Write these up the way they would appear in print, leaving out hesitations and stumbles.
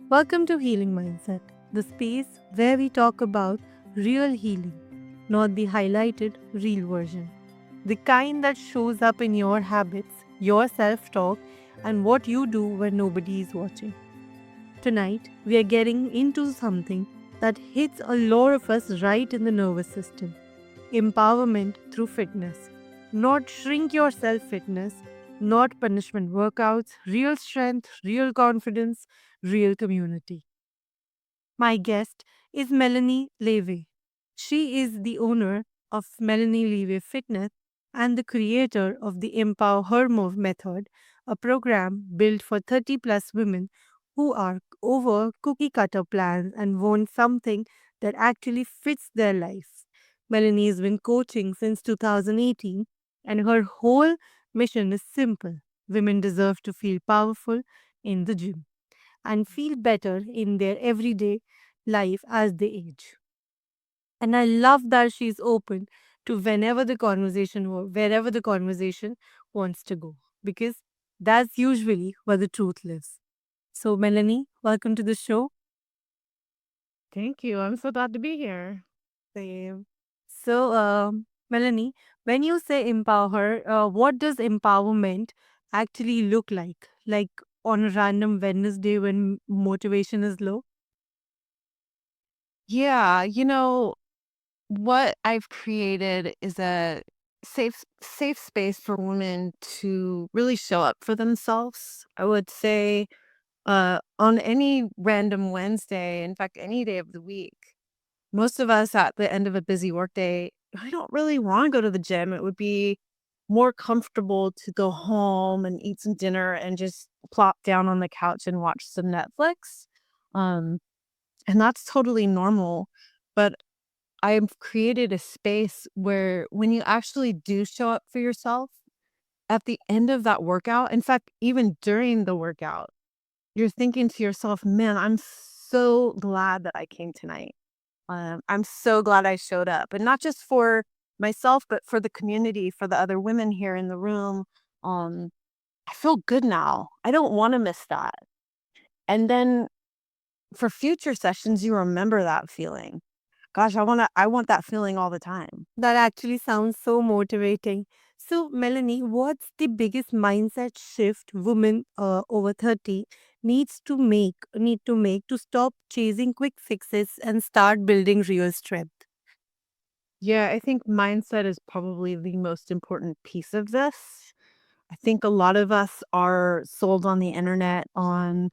Welcome to Healing Mindset, the space where we talk about real healing, not the highlighted real version. The kind that shows up in your habits, your self talk, and what you do when nobody is watching. Tonight, we are getting into something that hits a lot of us right in the nervous system: empowerment through fitness. Not shrink yourself fitness, not punishment workouts, real strength, real confidence, real community. My guest is Melanie Levy. She is the owner of Melanie Levy Fitness and the creator of the Empower Her Move method, a program built for 30 plus women who are over cookie cutter plans and want something that actually fits their life. Melanie has been coaching since 2018, and her whole mission is simple: women deserve to feel powerful in the gym and feel better in their everyday life as they age. And I love that she's open to wherever the conversation wants to go, because that's usually where the truth lives. So, Melanie, welcome to the show. Thank you. I'm so glad to be here. Same. So, Melanie, when you say empower, what does empowerment actually look like? Like on a random Wednesday when motivation is low? Yeah, what I've created is a safe space for women to really show up for themselves. I would say on any random Wednesday, in fact any day of the week. Most of us at the end of a busy workday, I don't really want to go to the gym. It would be more comfortable to go home and eat some dinner and just plop down on the couch and watch some Netflix. Um And that's totally normal. But I've created a space where when you actually do show up for yourself at the end of that workout, in fact, even during the workout, you're thinking to yourself, man, I'm so glad that I came tonight. I'm so glad I showed up. And not just for myself, but for the community, for the other women here in the room. Um, I feel good now. I don't want to miss that. And then for future sessions, you remember that feeling. Gosh, I want that feeling all the time. That actually sounds so motivating. So, Melanie, what's the biggest mindset shift women over 30 need to make to stop chasing quick fixes and start building real strength? Yeah, I think mindset is probably the most important piece of this. I think a lot of us are sold on the internet on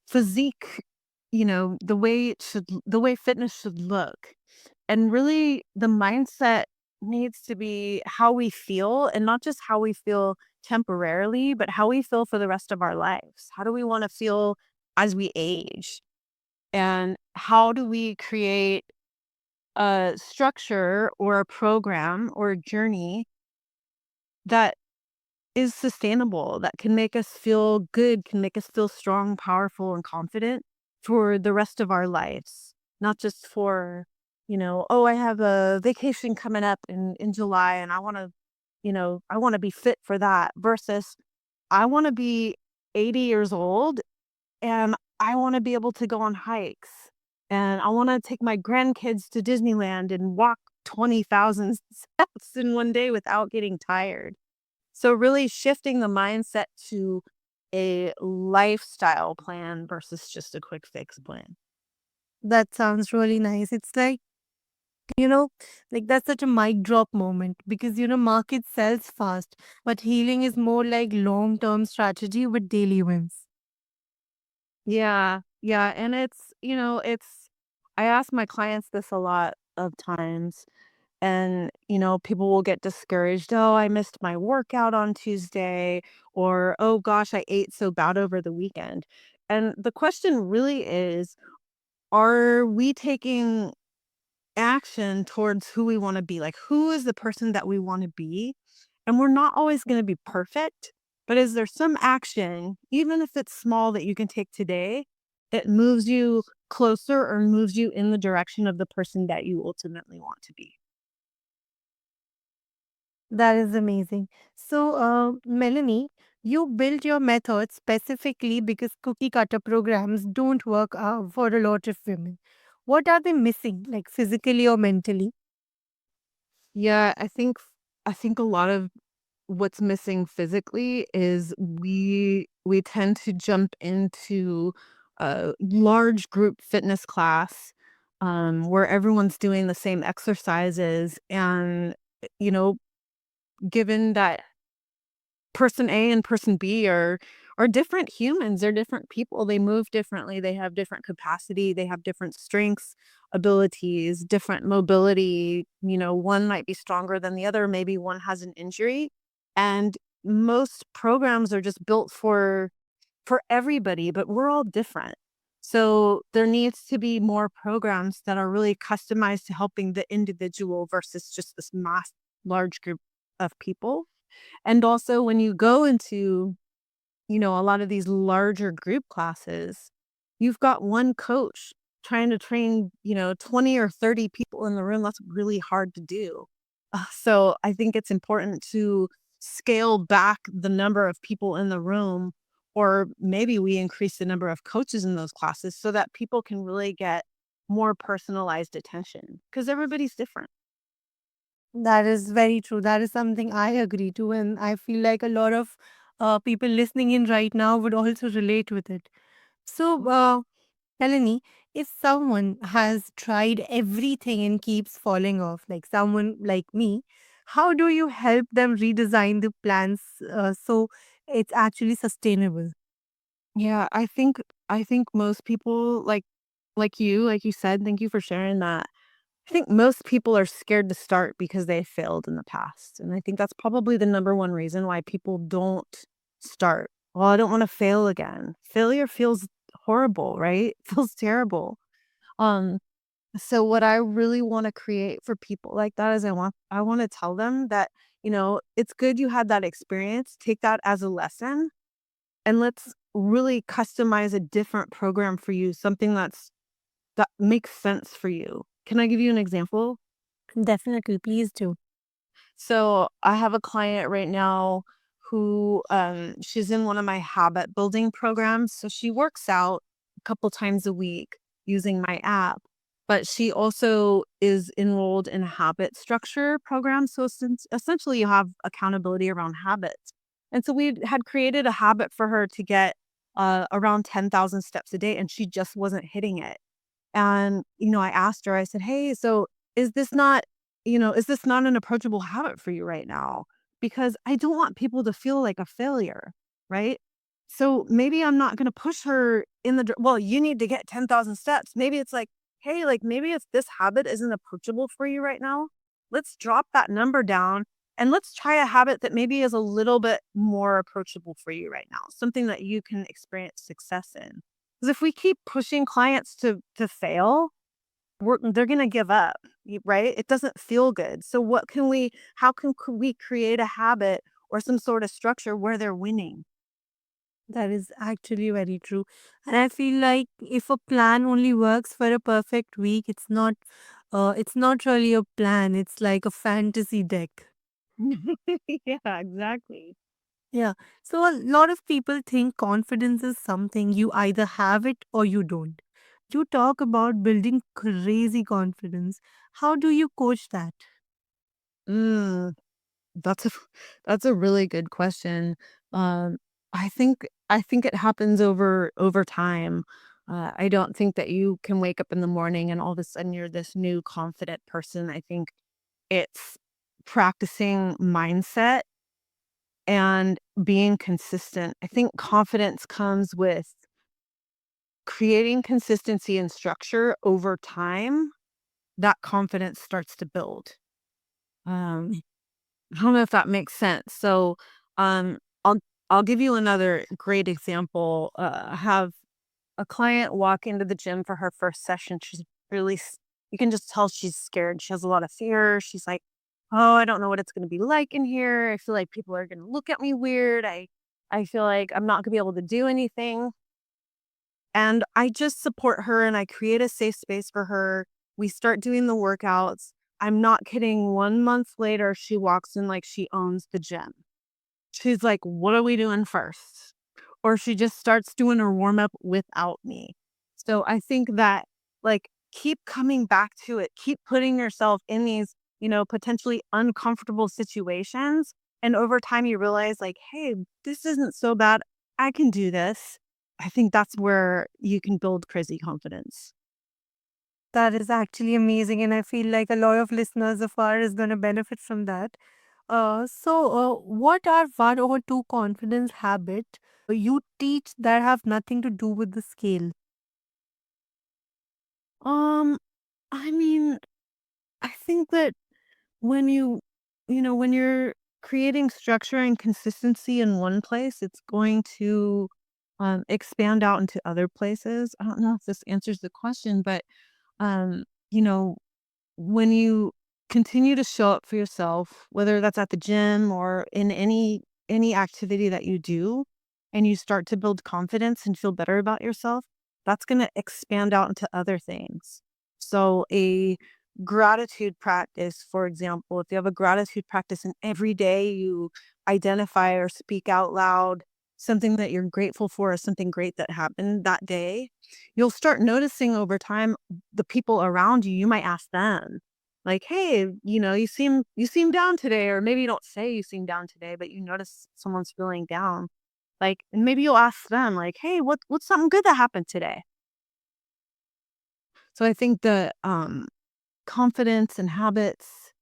physique, the way fitness should look. And really the mindset needs to be how we feel, and not just how we feel temporarily, but how we feel for the rest of our lives. How do we want to feel as we age? And how do we create a structure or a program or a journey that is sustainable, that can make us feel good, can make us feel strong, powerful, and confident for the rest of our lives, not just for, oh, I have a vacation coming up in July and I want to be fit for that versus I want to be 80 years old and I want to be able to go on hikes and I want to take my grandkids to Disneyland and walk 20,000 steps in one day without getting tired. So really shifting the mindset to a lifestyle plan versus just a quick fix plan. That sounds really nice. It's like, you know, like that's such a mic drop moment because, market sells fast, but healing is more like long term strategy with daily wins. Yeah. Yeah. And I ask my clients this a lot of times, and, people will get discouraged. Oh, I missed my workout on Tuesday, or oh gosh, I ate so bad over the weekend. And the question really is, are we taking action towards who we wanna be, like, who is the person that we wanna be? And we're not always gonna be perfect, but is there some action, even if it's small, that you can take today that moves you closer or moves you in the direction of the person that you ultimately want to be? That is amazing. So, Melanie, You built your method specifically because cookie cutter programs don't work for a lot of women. What are they missing, like physically or mentally? Yeah, I think a lot of what's missing physically is we tend to jump into a large group fitness class, where everyone's doing the same exercises and, you know, given that person A and person B are different humans, they're different people, they move differently, they have different capacity, they have different strengths, abilities, different mobility, one might be stronger than the other, maybe one has an injury, and most programs are just built for everybody, but we're all different. So there needs to be more programs that are really customized to helping the individual versus just this mass large group of people. And also when you go into, a lot of these larger group classes, you've got one coach trying to train, 20 or 30 people in the room. That's really hard to do. So I think it's important to scale back the number of people in the room, or maybe we increase the number of coaches in those classes so that people can really get more personalized attention because everybody's different. That is very true. That is something I agree to. And I feel like a lot of people listening in right now would also relate with it. So, Melanie, if someone has tried everything and keeps falling off, like someone like me, how do you help them redesign the plans so it's actually sustainable? Yeah, I think most people like you said, thank you for sharing that. I think most people are scared to start because they failed in the past. And I think that's probably the number one reason why people don't start. Well, I don't want to fail again. Failure feels horrible, right? Feels terrible. Um, so what I really want to create for people like that is I want to tell them that, it's good you had that experience. Take that as a lesson and let's really customize a different program for you, something that makes sense for you. Can I give you an example? Definitely, please do. So I have a client right now who she's in one of my habit building programs. So she works out a couple times a week using my app, but she also is enrolled in a habit structure program. So since essentially you have accountability around habits. And so we had created a habit for her to get around 10,000 steps a day, and she just wasn't hitting it. And, I asked her, I said, "Hey, so is this not, is this not an approachable habit for you right now? Because I don't want people to feel like a failure, right? So maybe I'm not going to push her in well, you need to get 10,000 steps. Maybe it's like, hey, like maybe if this habit isn't approachable for you right now, let's drop that number down and let's try a habit that maybe is a little bit more approachable for you right now, something that you can experience success in." 'Cause if we keep pushing clients to fail, they're gonna give up, right? It doesn't feel good. So how can could we create a habit or some sort of structure where they're winning? That is actually very true. And I feel like if a plan only works for a perfect week, it's not really a plan. It's like a fantasy deck. Yeah, exactly. Yeah. So a lot of people think confidence is something you either have it or you don't. You talk about building crazy confidence. How do you coach that? Mm, that's a that's a really good question. Um, I think it happens over time. I don't think that you can wake up in the morning and all of a sudden you're this new confident person. I think it's practicing mindset and being consistent. I think confidence comes with creating consistency and structure over time. That confidence starts to build. Um, I don't know if that makes sense. So, um, I'll I'll give you another great example. I have a client walk into the gym for her first session. She's really, you can just tell she's scared. She has a lot of fear. She's like, "Oh, I don't know what it's going to be like in here. I feel like people are going to look at me weird. I feel like I'm not going to be able to do anything." And I just support her and I create a safe space for her. We start doing the workouts. I'm not kidding. 1 month later, she walks in like she owns the gym. she's like, "What are we doing first?" Or she just starts doing her warm up without me. So I think that, like, keep coming back to it, keep putting yourself in these, potentially uncomfortable situations. And over time, you realize, like, hey, this isn't so bad. I can do this. I think that's where you can build crazy confidence. That is actually amazing, and I feel like a lot of listeners of ours is going to benefit from that. What are one or two confidence habits you teach that have nothing to do with the scale? Um, I mean, I think that when when you're creating structure and consistency in one place, it's going to expand out into other places. I don't know if this answers the question, but um, you know, when you continue to show up for yourself, whether that's at the gym or in any activity that you do, and you start to build confidence and feel better about yourself, that's going to expand out into other things. So a gratitude practice, for example, if you have a gratitude practice and every day you identify or speak out loud something that you're grateful for or something great that happened that day, you'll start noticing over time the people around you, you might ask them, like, "Hey, you seem down today," or maybe you don't say you seem down today, but you notice someone's feeling down. Like, and maybe you'll ask them, like, "Hey, what's something good that happened today?" So I think the confidence and habits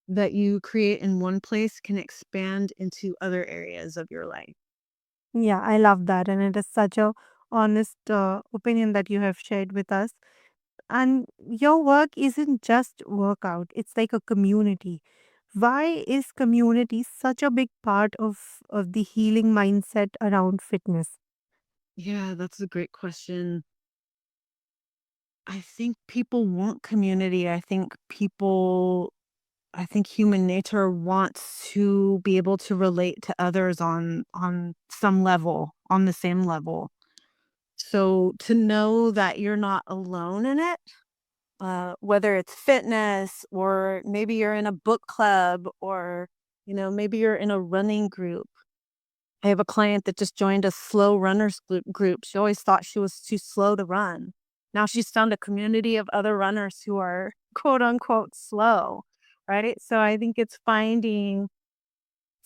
that you create in one place can expand into other areas of your life. Yeah, I love that, and it is such a honest opinion that you have shared with us. And your work isn't just workout; it's like a community. Why is community such a big part of the healing mindset around fitness? Yeah, that's a great question. I think people want community. I think human nature wants to be able to relate to others on some level, on the same level. So to know that you're not alone in it, whether it's fitness or maybe you're in a book club or maybe you're in a running group. I have a client that just joined a slow runners group. She always thought she was too slow to run. Now she's found a community of other runners who are quote unquote slow, right? So I think it's finding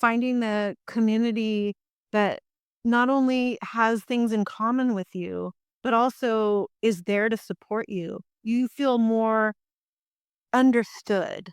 the community that not only has things in common with you, but also is there to support you. You feel more understood.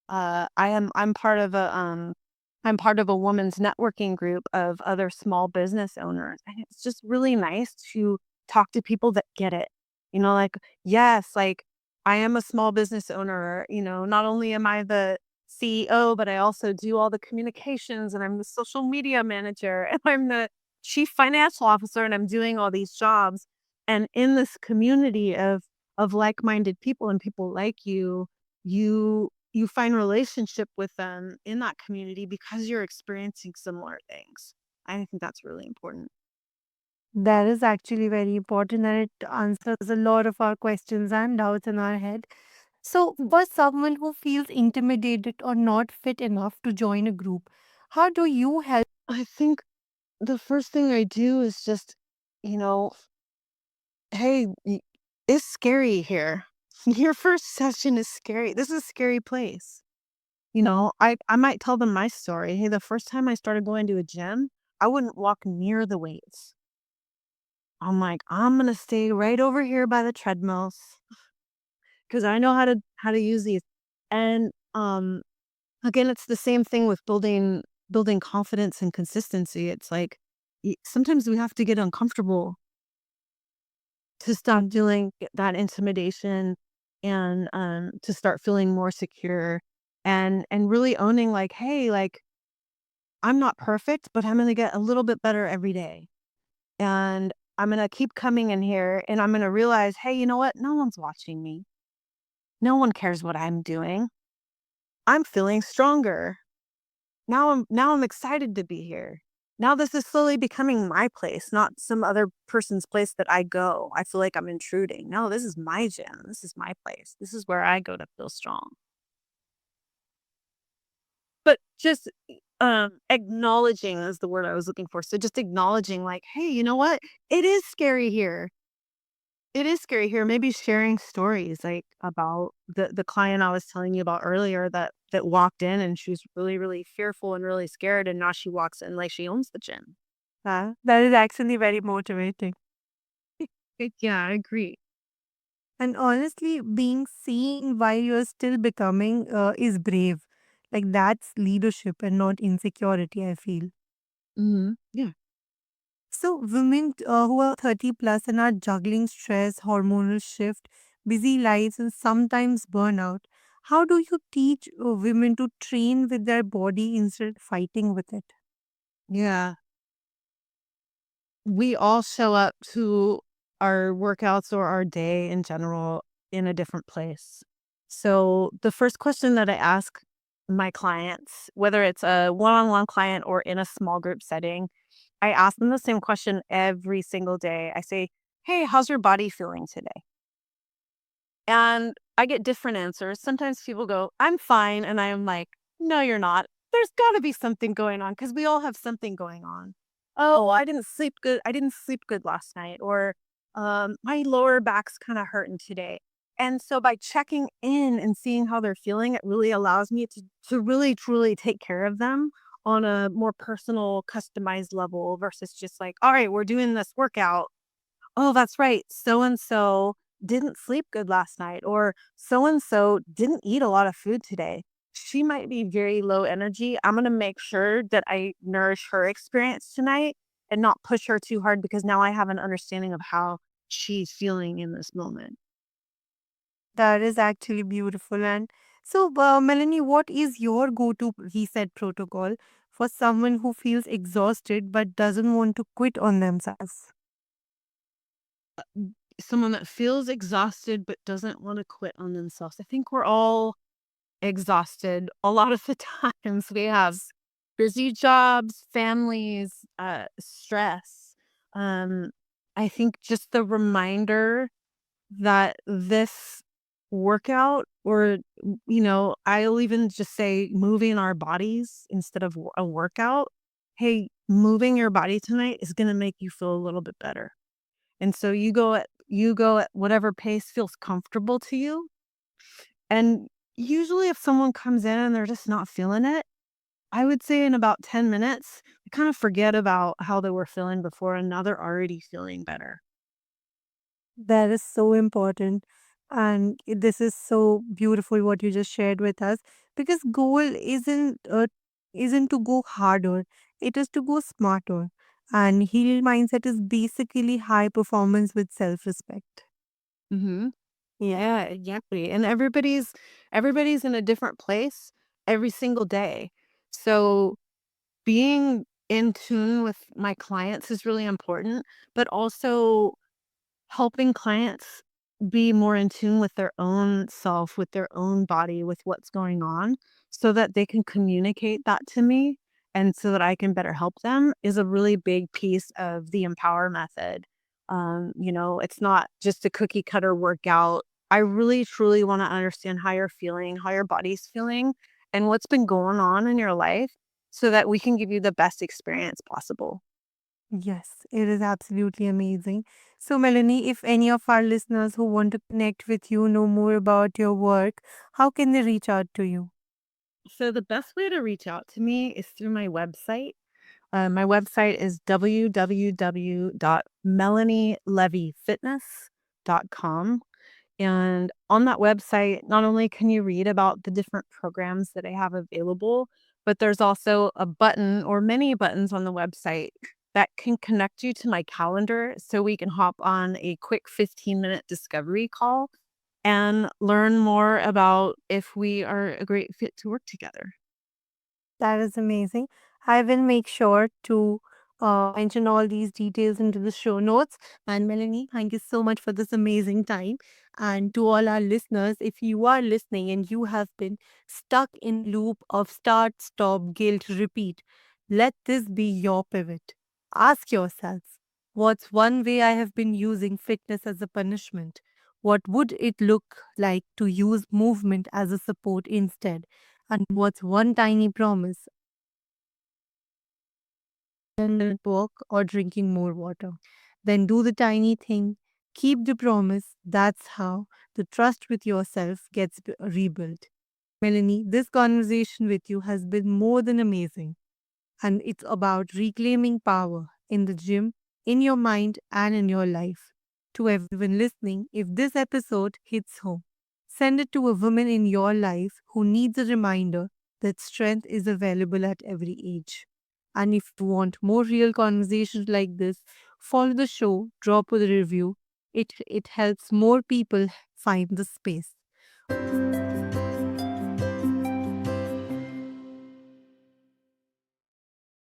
I'm part of a women's networking group of other small business owners, and it's just really nice to talk to people that get it. Like, yes, like I am a small business owner, not only am I the CEO, but I also do all the communications and I'm the social media manager and I'm the chief financial officer and I'm doing all these jobs. And in this community of like-minded people and people like you find relationship with them in that community because you're experiencing similar things. I think that's really important. That is actually very important, and it answers a lot of our questions and doubts in our head. So, for someone who feels intimidated or not fit enough to join a group, how do you help? I think the first thing I do is just, you know, hey, it's scary here. Your first session is scary. This is a scary place. I might tell them my story. Hey, the first time I started going to a gym, I wouldn't walk near the weights. I'm like, I'm gonna stay right over here by the treadmills because I know how to use these. And again, it's the same thing with building confidence and consistency. It's like sometimes we have to get uncomfortable to stop dealing that intimidation and to start feeling more secure and really owning like, hey, like I'm not perfect, but I'm gonna get a little bit better every day. And I'm gonna keep coming in here and I'm gonna realize, hey, you know what? No one's watching me. No one cares what I'm doing. I'm feeling stronger. Now I'm excited to be here. Now this is slowly becoming my place, not some other person's place that I go. I feel like I'm intruding. No, this is my gym. This is my place. This is where I go to feel strong. But just acknowledging is the word I was looking for. So just acknowledging like, "Hey, you know what? It is scary here. It is scary here." Maybe sharing stories like about the client I was telling you about earlier that walked in and she was really, really fearful and really scared, and now she walks in like she owns the gym. That is actually very motivating. Yeah, I agree. And honestly, being seen while you're still becoming is brave. Like that's leadership and not insecurity, I feel. Yeah. So, women who are 30 plus and are juggling stress, hormonal shift, busy lives, and sometimes burnout, how do you teach women to train with their body instead of fighting with it? Yeah. We all show up to our workouts or our day in general in a different place. So, the first question that I ask my clients, whether it's a one on one client or in a small group setting, I ask them the same question every single day. I say, "Hey, how's your body feeling today?" And I get different answers. Sometimes people go, "I'm fine." And I am like, "No, you're not. There's got to be something going on because we all have something going on. Oh, I didn't sleep good. I didn't sleep good last night. Or my lower back's kind of hurting today." And so by checking in and seeing how they're feeling, it really allows me to really truly take care of them on a more personal, customized level versus just like, "All right, we're doing this workout. Oh, that's right. So and so didn't sleep good last night, or so and so didn't eat a lot of food today. She might be very low energy. I'm going to make sure that I nourish her experience tonight and not push her too hard because now I have an understanding of how she's feeling in this moment." That is actually beautiful. And so, Melanie, what is your go to reset protocol for someone who feels exhausted but doesn't want to quit on themselves? Someone that feels exhausted but doesn't want to quit on themselves. I think we're all exhausted a lot of the times. We have busy jobs, families, stress. Um, I think just the reminder that this workout or, I'll even just say moving our bodies instead of a workout. Hey, moving your body tonight is going to make you feel a little bit better. And so you go at whatever pace feels comfortable to you. And usually if someone comes in and they're just not feeling it, I would say in about 10 minutes, they kind of forget about how they were feeling before and now they're already feeling better. That is so important. And this is so beautiful what you just shared with us because goal isn't to go harder, it is to go smarter. And healed mindset is basically high performance with self-respect. Mhm. Yeah, exactly. And everybody's in a different place every single day. So being in tune with my clients is really important, but also helping clients be more in tune with their own self, with their own body, with what's going on, so that they can communicate that to me and so that I can better help them is a really big piece of the Empower method. It's not just a cookie cutter workout. I really truly want to understand how you're feeling, how your body's feeling, and what's been going on in your life so that we can give you the best experience possible. Yes, it is absolutely amazing. So, Melanie, if any of our listeners who want to connect with you, know more about your work, how can they reach out to you? So the best way to reach out to me is through my website. My website is www.melaниelevyfitness.com. And on that website, not only can you read about the different programs that I have available, but there's also a button or many buttons on the website that can connect you to my calendar so we can hop on a quick 15-minute discovery call and learn more about if we are a great fit to work together. That is amazing. I will make sure to mention all these details into the show notes. And Melanie, thank you so much for this amazing time. And to all our listeners, if you are listening and you have been stuck in loop of start, stop, guilt, repeat, let this be your pivot. Ask yourselves, what's one way I have been using fitness as a punishment? What would it look like to use movement as a support instead? And what's one tiny promise walk or drinking more water. Then do the tiny thing. Keep the promise. That's how the trust with yourself gets rebuilt. Melanie, this conversation with you has been more than amazing. And it's about reclaiming power in the gym, in your mind, and in your life. To everyone listening, if this episode hits home, send it to a woman in your life who needs a reminder that strength is available at every age. And if you want more real conversations like this, follow the show, drop a review. It helps more people find the space.